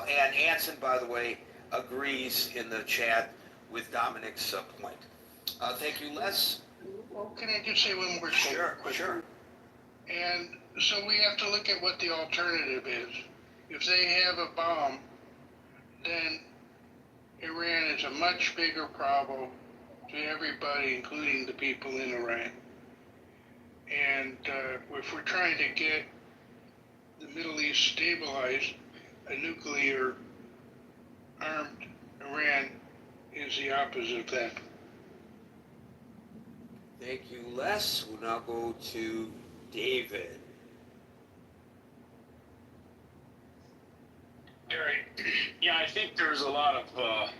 And Anson, by the way, agrees in the chat with Dominic's point. Thank you, Les. Well, can I just say one more thing? Sure, sure. And so we have to look at what the alternative is. If they have a bomb, then Iran is a much bigger problem to everybody, including the people in Iran. And if we're trying to get the Middle East stabilized, a nuclear armed Iran is the opposite of that. Thank you, Les. We'll now go to David. Gary, yeah, I think there's a lot of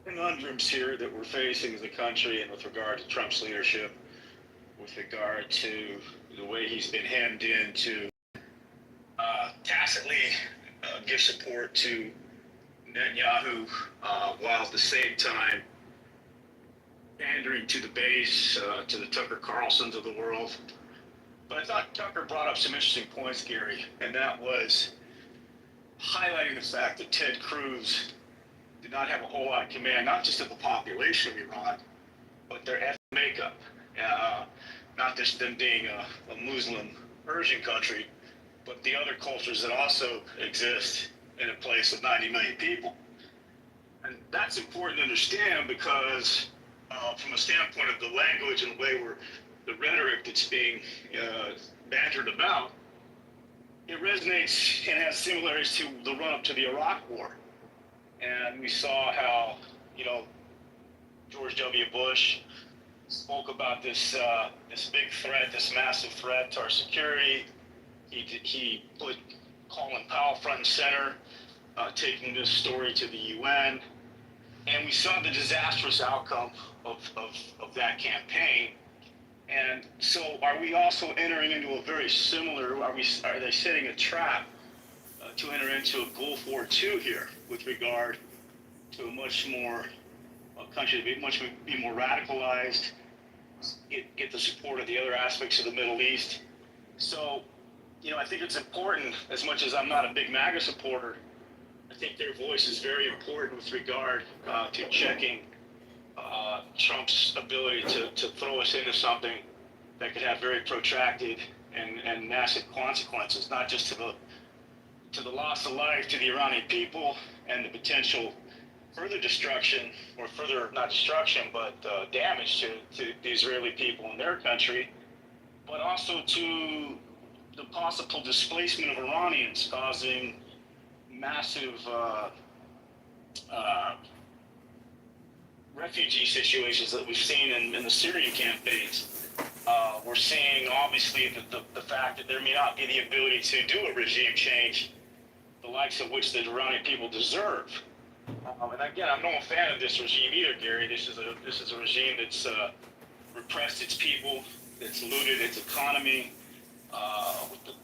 conundrums here that we're facing as a country, and with regard to Trump's leadership, with regard to the way he's been hemmed in to tacitly give support to Netanyahu, while at the same time pandering to the base, to the Tucker Carlsons of the world. But I thought Tucker brought up some interesting points, Gary, and that was highlighting the fact that Ted Cruz did not have a whole lot of command, not just of the population of Iran, but their ethnic makeup. Not just them being a Muslim Persian country, but the other cultures that also exist in a place of 90 million people. And that's important to understand because from a standpoint of the language and the way the rhetoric that's being bantered about, it resonates and has similarities to the run-up to the Iraq War. And we saw how, George W. Bush spoke about this big threat, this massive threat to our security. He put Colin Powell front and center, taking this story to the UN. And we saw the disastrous outcome of that campaign. And so are we also entering into a very similar, are they setting a trap to enter into a Gulf War II here with regard to a country to be more radicalized, get the support of the other aspects of the Middle East? So, I think it's important, as much as I'm not a big MAGA supporter, I think their voice is very important with regard to checking Trump's ability to throw us into something that could have very protracted and massive consequences, not just to the loss of life to the Iranian people and the potential further destruction, or further, not destruction, but damage to the Israeli people in their country, but also to the possible displacement of Iranians, causing massive refugee situations that we've seen in the Syrian campaigns. We're seeing, obviously, the fact that there may not be the ability to do a regime change, the likes of which the Iranian people deserve. And again, I'm no fan of this regime either, Gary. This is a regime that's repressed its people, that's looted its economy,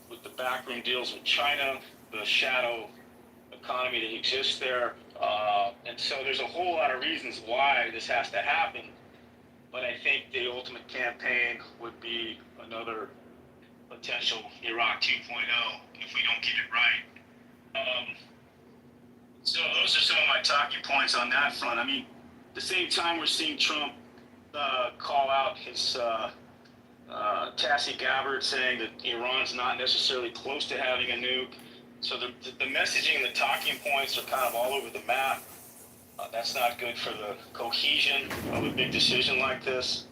with the backroom deals with China, the shadow economy that exists there. And so there's a whole lot of reasons why this has to happen. But I think the ultimate campaign would be another potential Iraq 2.0 if we don't get it right. So those are some of my talking points on that front. I mean, at the same time, we're seeing Trump call out his Tassie Gabbard, saying that Iran's not necessarily close to having a nuke. So the messaging and the talking points are kind of all over the map. That's not good for the cohesion of a big decision like this.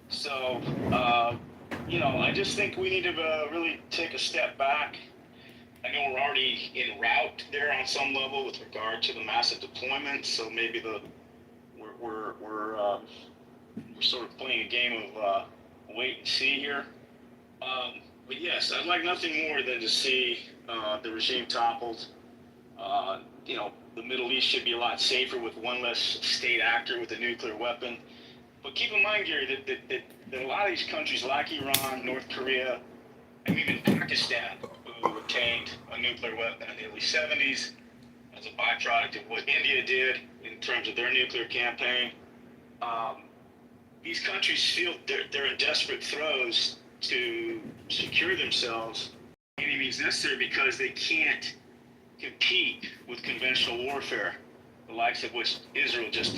So, I just think we need to really take a step back. I know we're already en route there on some level with regard to the massive deployment. So maybe we're sort of playing a game of wait and see here. But yes, I'd like nothing more than to see the regime toppled. The Middle East should be a lot safer with one less state actor with a nuclear weapon. But keep in mind, Gary, that a lot of these countries like Iran, North Korea, and even Pakistan, who obtained a nuclear weapon in the early 70s as a byproduct of what India did in terms of their nuclear campaign, these countries feel they're in desperate throes to secure themselves any means necessary because they can't compete with conventional warfare, the likes of which Israel just